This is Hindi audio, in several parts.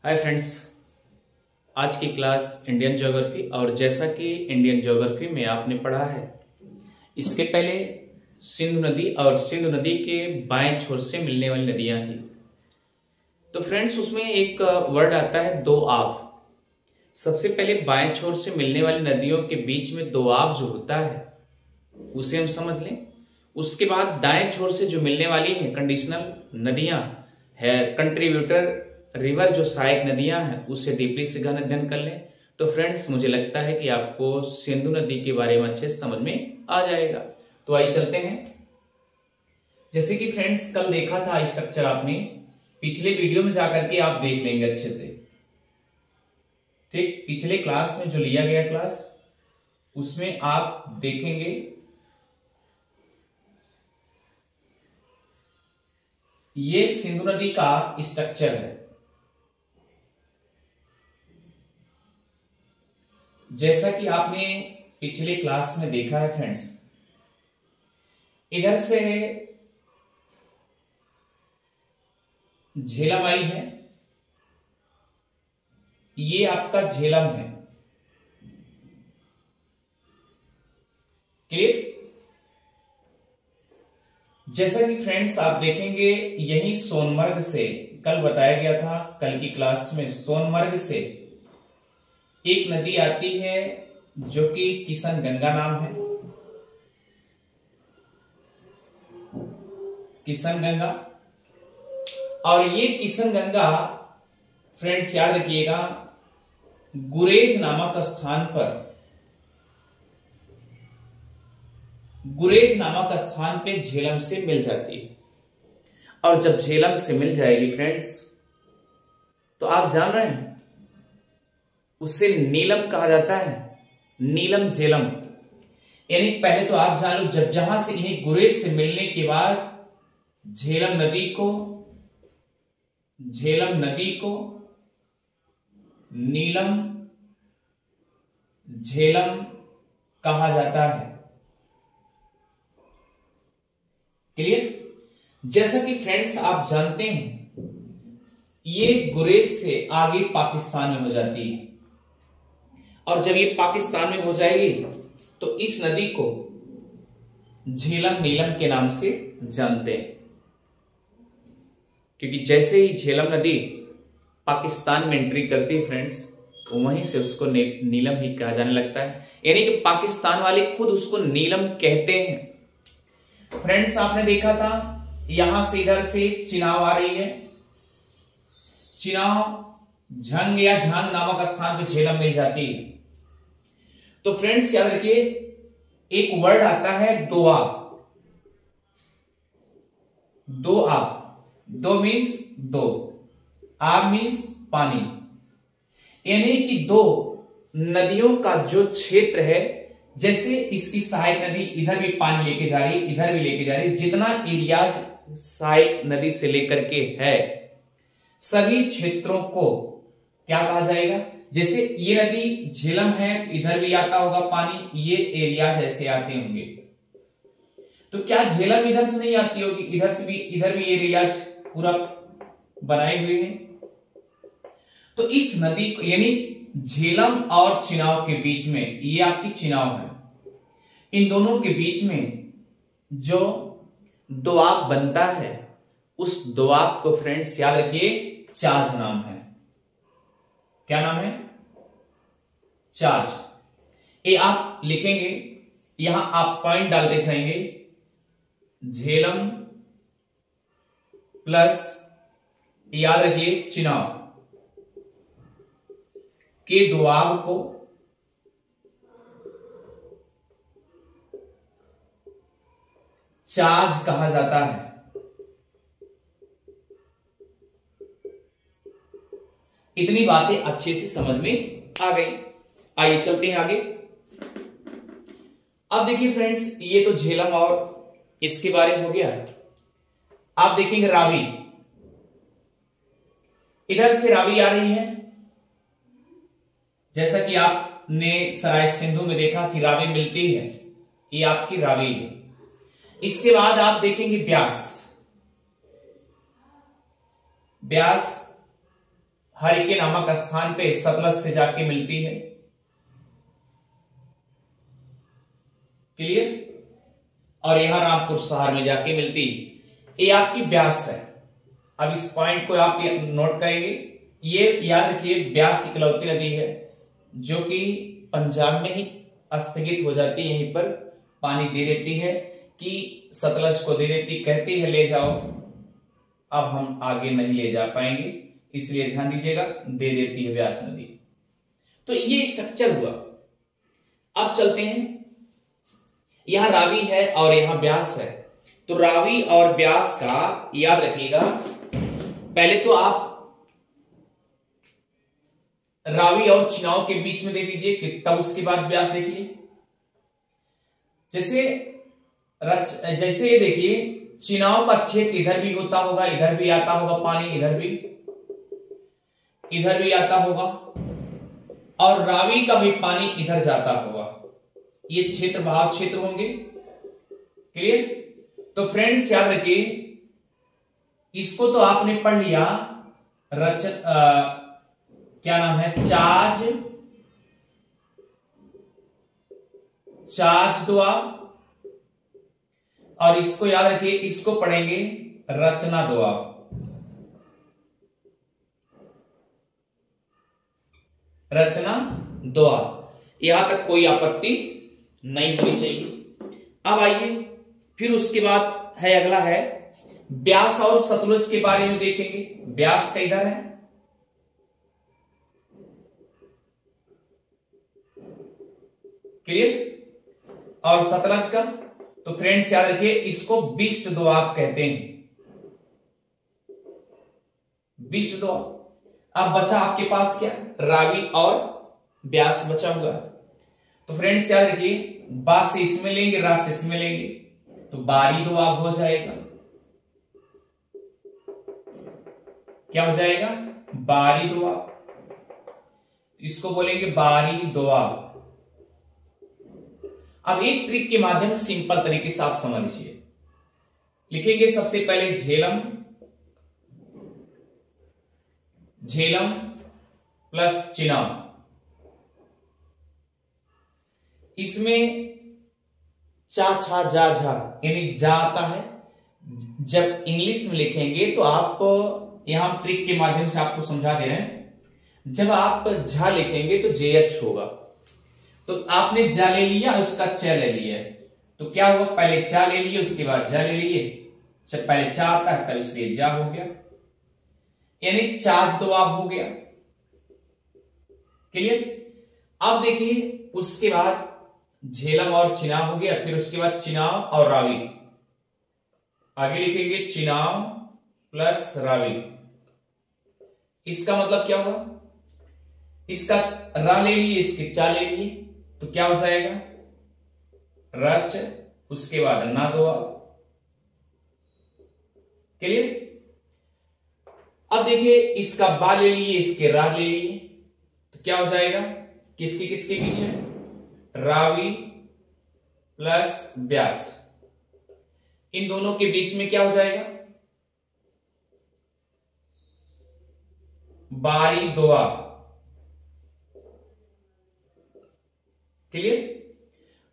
Hi friends. आज की क्लास इंडियन ज्योग्राफी और जैसा कि इंडियन ज्योग्राफी में आपने पढ़ा है, इसके पहले सिंधु नदी और सिंधु नदी के बाएं छोर से मिलने वाली नदियां थी। तो फ्रेंड्स उसमें एक वर्ड आता है दोआब। सबसे पहले बाएं छोर से मिलने वाली नदियों के बीच में दोआब जो होता है उसे हम समझ लें। उसके बाद दाएं छोर से जो मिलने वाली है कंडीशनल नदियां है, कंट्रीब्यूटर रिवर जो सहायक नदियां हैं, उससे डीपली से गहन अध्ययन कर लें। तो फ्रेंड्स मुझे लगता है कि आपको सिंधु नदी के बारे में अच्छे से समझ में आ जाएगा। तो आइए चलते हैं। जैसे कि फ्रेंड्स कल देखा था स्ट्रक्चर, आपने पिछले वीडियो में जाकर के आप देख लेंगे अच्छे से। ठीक, पिछले क्लास में जो लिया गया क्लास उसमें आप देखेंगे ये सिंधु नदी का स्ट्रक्चर है। जैसा कि आपने पिछले क्लास में देखा है फ्रेंड्स, इधर से झेलम आई है, ये आपका झेलम है। क्लियर? जैसा कि फ्रेंड्स आप देखेंगे यही सोनमर्ग से, कल बताया गया था कल की क्लास में, सोनमर्ग से एक नदी आती है जो कि किशन गंगा नाम है। किशन गंगा, और ये किशन गंगा फ्रेंड्स याद रखिएगा गुरेज नामक स्थान पर, गुरेज नामक स्थान पे झेलम से मिल जाती है। और जब झेलम से मिल जाएगी फ्रेंड्स तो आप जान रहे हैं उससे नीलम कहा जाता है। नीलम झेलम, यानी पहले तो आप जान लो जब जहां से इन्हें गुरेज से मिलने के बाद झेलम नदी को नीलम झेलम कहा जाता है। क्लियर? जैसा कि फ्रेंड्स आप जानते हैं ये गुरेज से आगे पाकिस्तान में हो जाती है, और जब ये पाकिस्तान में हो जाएगी तो इस नदी को झेलम नीलम के नाम से जानते हैं, क्योंकि जैसे ही झेलम नदी पाकिस्तान में एंट्री करती है फ्रेंड्स, वहीं से उसको नीलम ही कहा जाने लगता है। यानी कि पाकिस्तान वाले खुद उसको नीलम कहते हैं। फ्रेंड्स आपने देखा था यहां से इधर से चिनाव आ रही है, चिनाव झंग या झांग नामक स्थान पे झेलम मिल जाती है। तो फ्रेंड्स याद रखिए एक वर्ड आता है दोआब। दोआब, दो मीन्स दो, आब मीन्स पानी, यानी कि दो नदियों का जो क्षेत्र है, जैसे इसकी सहायक नदी इधर भी पानी लेके जा रही, इधर भी लेके जा रही, जितना एरियाज सहायक नदी से लेकर के है सभी क्षेत्रों को क्या कहा जाएगा। जैसे ये नदी झेलम है, इधर भी आता होगा पानी, ये एरियाज ऐसे आते होंगे। तो क्या झेलम इधर से नहीं आती होगी? इधर भी एरियाज पूरा बनाए हुए हैं। तो इस नदी को, यानी झेलम और चिनाव के बीच में, ये आपकी चिनाव है, इन दोनों के बीच में जो दोआब बनता है उस दोआब को फ्रेंड्स याद रखिए चाज नाम है। क्या नाम है? चाज। ये आप लिखेंगे, यहां आप पॉइंट डालते जाएंगे, झेलम प्लस याद रखिए चिनाव के दोआब को चाज कहा जाता है। इतनी बातें अच्छे से समझ में आ गई। आइए चलते हैं आगे। अब देखिए फ्रेंड्स ये तो झेलम और इसके बारे में हो गया। आप देखेंगे रावी, इधर से रावी आ रही है, जैसा कि आपने सराय सिंधु में देखा कि रावी मिलती है, ये आपकी रावी है। इसके बाद आप देखेंगे ब्यास, ब्यास हरिके नामक स्थान पे सतलज से जाके मिलती है। क्लियर? और यहां रामपुर शहर में जाके मिलती। ये आपकी ब्यास है। अब इस पॉइंट को आप नोट करेंगे। ये याद रखिए, ब्यास इकलौती नदी है जो कि पंजाब में ही स्थगित हो जाती है, यहीं पर पानी दे देती है कि सतलज को दे देती, कहती है ले जाओ, अब हम आगे नहीं ले जा पाएंगे, इसलिए ध्यान दीजिएगा, दे देती है ब्यास नदी। तो ये स्ट्रक्चर हुआ। अब चलते हैं, यहां रावी है और यहां ब्यास है। तो रावी और ब्यास का याद रखिएगा, पहले तो आप रावी और चिनाव के बीच में देख लीजिए कि तब उसके बाद ब्यास देखिए। जैसे ये देखिए, चिनाव का क्षेत्र इधर भी होता होगा, इधर भी आता होगा पानी, इधर भी आता होगा, और रावी का भी पानी इधर जाता होगा। ये क्षेत्र बहाव क्षेत्र होंगे। क्लियर? तो फ्रेंड्स याद रखिए, इसको तो आपने पढ़ लिया, क्या नाम है, चाज दोआब, और इसको याद रखिए, इसको पढ़ेंगे रचना दोआब। रचना दोआब, यहां तक कोई आपत्ति नहीं होनी चाहिए। अब आइए, फिर उसके बाद है, अगला है ब्यास और सतलुज के बारे में देखेंगे। ब्यास का इधर है, क्लियर? और सतलज का, तो फ्रेंड्स याद रखिए, इसको बिष्ट दोआब कहते हैं, बिष्ट दोआब। अब बचा आपके पास क्या, रावी और ब्यास बचा हुआ। तो फ्रेंड्स याद रखिए, बा से इसमें लेंगे, रा से इसमें लेंगे, तो बारी दोआब हो जाएगा। क्या हो जाएगा, बारी दोआब। इसको बोलेंगे बारी दोआब। अब एक ट्रिक के माध्यम से सिंपल तरीके से आप समझ लीजिए। लिखेंगे सबसे पहले झेलम, झेलम प्लस चिनाव। इसमें चा छा जा झा यानी जा आता है। जब इंग्लिश में लिखेंगे तो आप, यहां ट्रिक के माध्यम से आपको समझा दे रहे हैं, जब आप झा लिखेंगे तो जेएच होगा। तो आपने जा ले लिया, उसका च ले लिया, तो क्या हुआ, पहले चा ले लिए, उसके बाद जा ले लिए। जब पहले चा आता है तब इसलिए जा हो गया, यानी चाज दोआब हो गया। क्लियर? अब देखिए, उसके बाद झेलम और चिनाव हो गया, फिर उसके बाद चिनाव और रावी। आगे लिखेंगे चिनाव प्लस रावी। इसका मतलब क्या होगा, इसका रा ले लिए, इसके चा ले लिए, तो क्या हो जाएगा, रच, उसके बाद ना दोआब। क्लियर? अब देखिए, इसका बा ले लिए, इसके रा ले लिए, तो क्या हो जाएगा, किसके किसके बीच है, रावी प्लस ब्यास। इन दोनों के बीच में क्या हो जाएगा, बारी दोआब। क्लियर?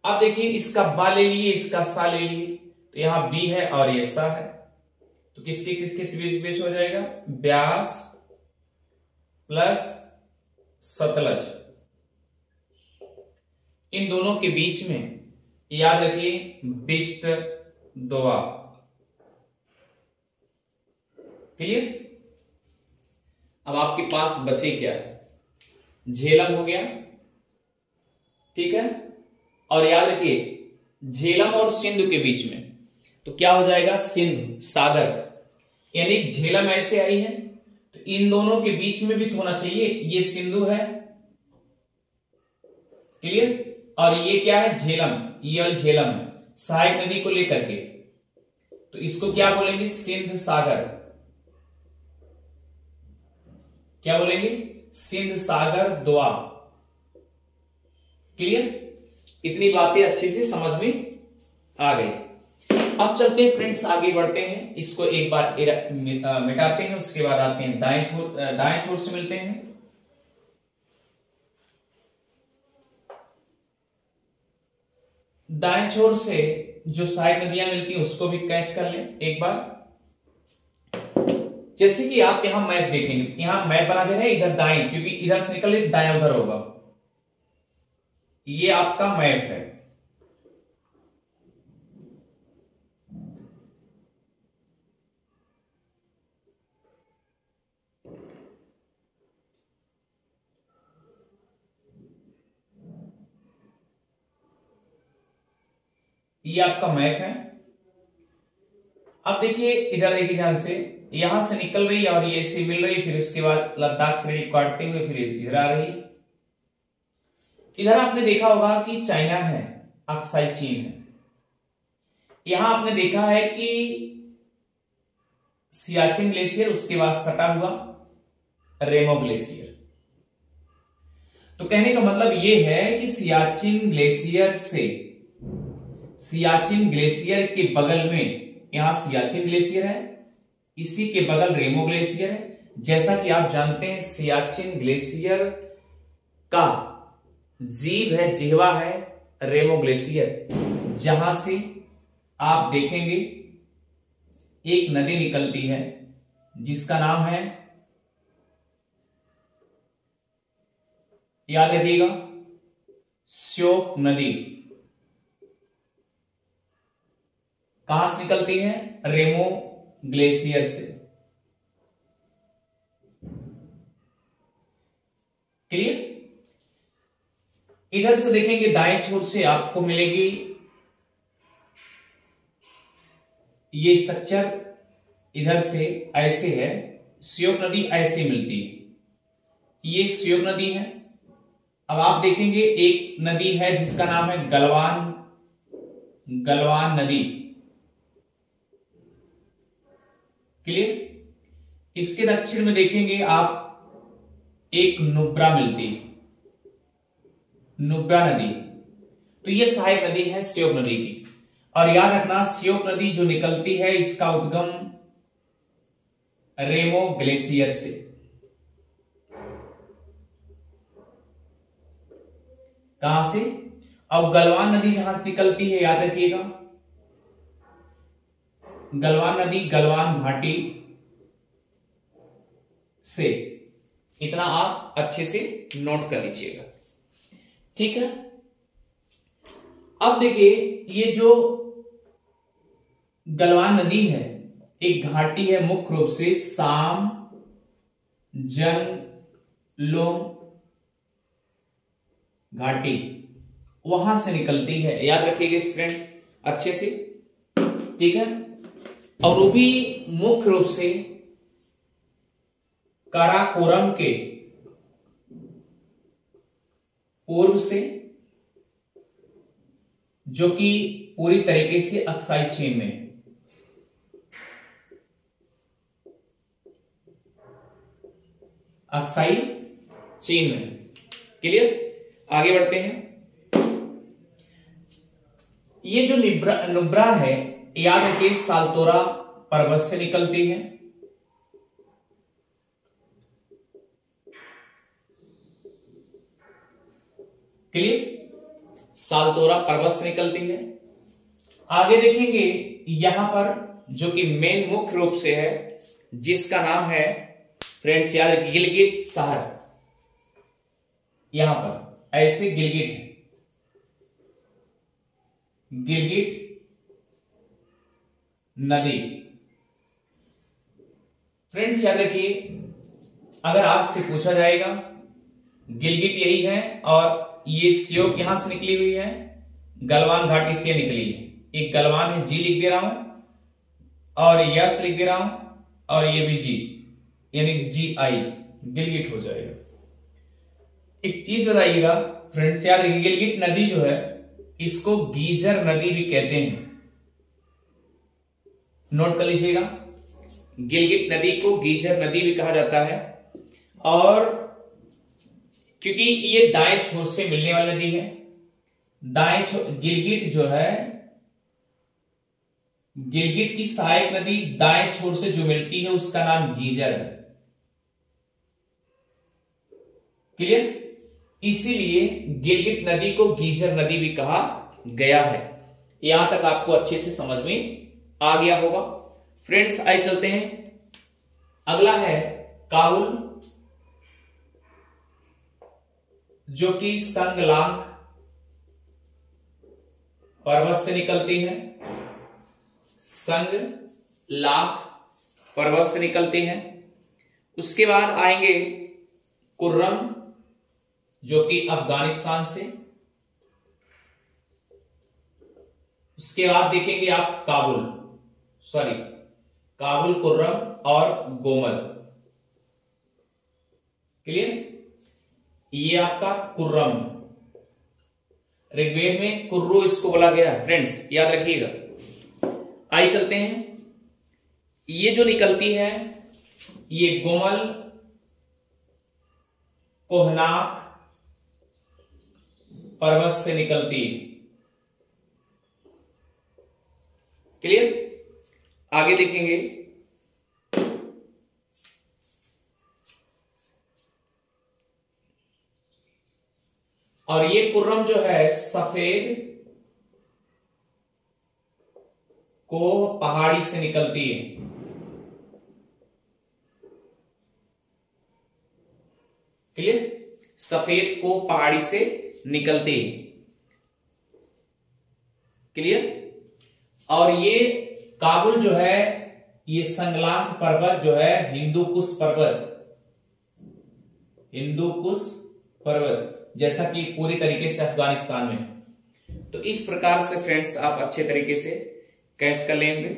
अब देखिए, इसका बा ले लिए, इसका सा ले लिए, तो यहां बी है और ये सा है, तो किसके किस बीच हो जाएगा, ब्यास प्लस सतलज। इन दोनों के बीच में याद रखिए बिष्ट दोआब। क्लियर? अब आपके पास बचे क्या है, झेलम हो गया, ठीक है, और याद रखिए झेलम और सिंधु के बीच में तो क्या हो जाएगा, सिंधु सागर। यानी झेलम ऐसे आई है तो इन दोनों के बीच में भी तो होना चाहिए, ये सिंधु है। क्लियर? और ये क्या है, झेलम, ये झेलम है सहायक नदी को लेकर के, तो इसको क्या बोलेंगे, सिंध सागर। क्या बोलेंगे, सिंध सागर दोआब। क्लियर? इतनी बातें अच्छे से समझ में आ गई। अब चलते हैं फ्रेंड्स, आगे बढ़ते हैं, इसको एक बार मिटाते हैं, उसके बाद आते हैं दाएं छोर से मिलते हैं। दाएं छोर से जो साइड नदियां मिलती हैं उसको भी कैच कर लें एक बार। जैसे कि आप यहां मैप देखेंगे, यहां मैप बना दे रहे हैं इधर दाएं, क्योंकि इधर से निकल दाएं उधर होगा, ये आपका मैप है। ये आपका मैप है। अब देखिए इधर देखिए ध्यान से, यहां से निकल रही और ये ऐसे मिल रही, फिर उसके बाद लद्दाख से काटते हुए फिर इधर आ रही। इधर आपने देखा होगा कि चाइना है, अक्साई चीन है। यहां आपने देखा है कि सियाचिन ग्लेशियर, उसके बाद सटा हुआ रेमो ग्लेशियर। तो कहने का मतलब यह है कि सियाचिन ग्लेशियर के बगल में यहां सियाचिन ग्लेशियर है, इसी के बगल रेमो ग्लेशियर है। जैसा कि आप जानते हैं सियाचिन ग्लेशियर का जीभ है, जिह्वा है रेमो ग्लेशियर, जहां से आप देखेंगे एक नदी निकलती है जिसका नाम है, याद रखिएगा, श्योक नदी। कहां से निकलती है? रेमो ग्लेशियर से। क्लियर? इधर से देखेंगे दाएं छोर से आपको मिलेगी ये स्ट्रक्चर, इधर से ऐसे है, श्योक नदी ऐसे मिलती है, ये श्योक नदी है। अब आप देखेंगे एक नदी है जिसका नाम है गलवान नदी। क्लियर? इसके दक्षिण में देखेंगे आप एक नुब्रा मिलती है, नुब्रा नदी। तो ये सहायक नदी है श्योक नदी की। और याद रखना श्योक नदी जो निकलती है इसका उद्गम रेमो ग्लेशियर से। कहां से? अब गलवान नदी जहां से निकलती है याद रखिएगा, गलवान नदी गलवान घाटी से। इतना आप अच्छे से नोट कर लीजिएगा, ठीक है। अब देखिए ये जो गलवान नदी है एक घाटी है, मुख्य रूप से साम जनलोम घाटी, वहां से निकलती है, याद रखिएगा स्टूडेंट अच्छे से, ठीक है। और वो भी मुख्य रूप से काराकोरम के पूर्व से, जो कि पूरी तरीके से अक्साई चीन में है। अक्साई चीन में। क्लियर? आगे बढ़ते हैं। ये जो नुब्रा है याद रखिए सालतोरा पर्वत से निकलती है। क्लियर? सालतोरा पर्वत से निकलती है। आगे देखेंगे यहां पर जो कि मेन मुख्य रूप से है, जिसका नाम है फ्रेंड्स याद रखिए गिलगिट शहर। यहां पर ऐसे गिलगिट है, गिलगिट नदी। फ्रेंड्स याद रखिए अगर आपसे पूछा जाएगा गिलगिट यही है और ये श्योक यहां से निकली हुई है, गलवान घाटी से निकली है। एक गलवान है, जी लिख दे रहा हूं और यस लिख दे रहा हूं और ये भी जी, यानी जी आई, गिलगिट हो जाएगा। एक चीज बताइएगा फ्रेंड्स याद रखिए गिलगिट नदी जो है इसको गीजर नदी भी कहते हैं, नोट कर लीजिएगा। गिलगिट नदी को गीजर नदी भी कहा जाता है, और क्योंकि ये दाएं छोर से मिलने वाली नदी है। दाएं छोर गिलगिट जो है गिलगिट की सहायक नदी दाएं छोर से जो मिलती है उसका नाम गीजर है। क्लियर? इसीलिए गिलगिट नदी को गीजर नदी भी कहा गया है। यहां तक आपको अच्छे से समझ में आ गया होगा। फ्रेंड्स आइए चलते हैं, अगला है काबुल, जो कि संगलांग पर्वत से निकलती है। संगलांग पर्वत से निकलती है। उसके बाद आएंगे कुर्रम, जो कि अफगानिस्तान से। उसके बाद देखेंगे आप काबुल, कुर्रम और गोमल। क्लियर? ये आपका कुर्रम, ऋग्वेद में कुर्रू इसको बोला गया है फ्रेंड्स, याद रखिएगा। आइए चलते हैं, ये जो निकलती है ये गोमल, कोहनाक पर्वत से निकलती है। क्लियर? आगे देखेंगे और ये कुर्रम जो है सफेद कोह पहाड़ी से निकलती है। क्लियर? सफेद कोह पहाड़ी से निकलती है। क्लियर? और ये काबुल जो है, ये संगलांग पर्वत जो है हिंदूकुश पर्वत जैसा कि पूरी तरीके से अफगानिस्तान में। तो इस प्रकार से फ्रेंड्स आप अच्छे तरीके से कैच कर लेंगे।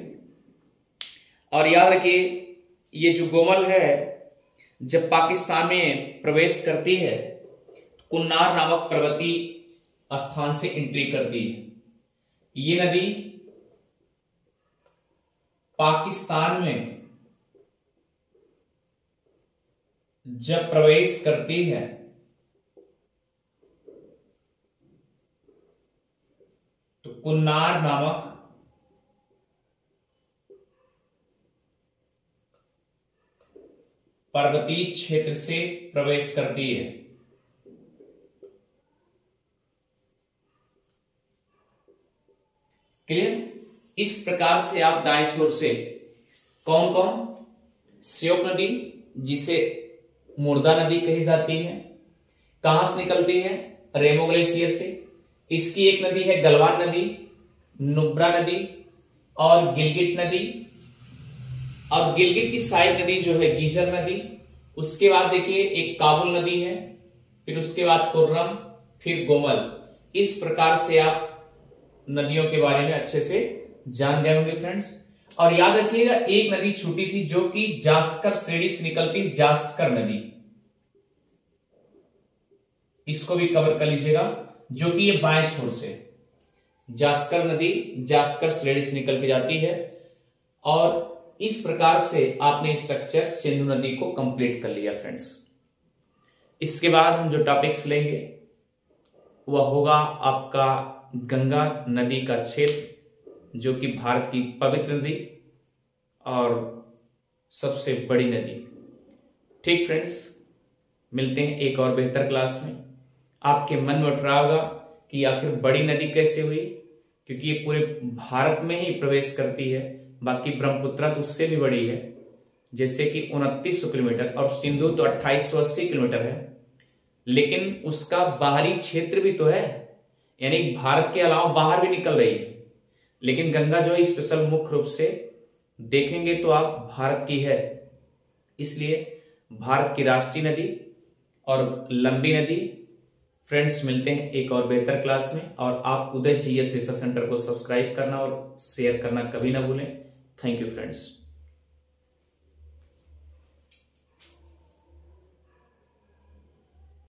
और याद रखिए, ये जो गोमल है जब पाकिस्तान में प्रवेश करती है तो कुन्नार नामक पर्वतीय स्थान से एंट्री करती है। ये नदी पाकिस्तान में जब प्रवेश करती है तो कुन्नार नामक पर्वतीय क्षेत्र से प्रवेश करती है। क्लियर? इस प्रकार से आप दाएं छोर से कौन कौन, श्योक नदी जिसे मुर्दा नदी कही जाती है, कहां से निकलती है? रेमो ग्लेशियर से। इसकी एक नदी है गलवान नदी, नुब्रा नदी और गिलगिट नदी। अब गिलगिट की सहायक नदी जो है गीजर नदी। उसके बाद देखिए एक काबुल नदी है, फिर उसके बाद कुर्रम, फिर गोमल। इस प्रकार से आप नदियों के बारे में अच्छे से जान गए होंगे फ्रेंड्स। और याद रखिएगा एक नदी छूटी थी जो कि जास्कर श्रेणी से निकलती, जास्कर नदी, इसको भी कवर कर लीजिएगा, जो कि ये बाएं छोर से जास्कर नदी जास्कर श्रेणी से निकल के जाती है। और इस प्रकार से आपने स्ट्रक्चर सिंधु नदी को कंप्लीट कर लिया फ्रेंड्स। इसके बाद हम जो टॉपिक्स लेंगे वह होगा आपका गंगा नदी का क्षेत्र, जो कि भारत की पवित्र नदी और सबसे बड़ी नदी। ठीक फ्रेंड्स, मिलते हैं एक और बेहतर क्लास में। आपके मन में उठ रहा होगा कि आखिर बड़ी नदी कैसे हुई, क्योंकि ये पूरे भारत में ही प्रवेश करती है। बाकी ब्रह्मपुत्र तो उससे भी बड़ी है, जैसे कि 2900 किलोमीटर, और सिंधु तो 2880 किलोमीटर है। लेकिन उसका बाहरी क्षेत्र भी तो है, यानी भारत के अलावा बाहर भी निकल रही है। लेकिन गंगा जो है स्पेशल मुख्य रूप से देखेंगे तो आप भारत की है, इसलिए भारत की राष्ट्रीय नदी और लंबी नदी। फ्रेंड्स मिलते हैं एक और बेहतर क्लास में, और आप उदय GS रिसर्च सेंटर को सब्सक्राइब करना और शेयर करना कभी ना भूलें। Thank you friends.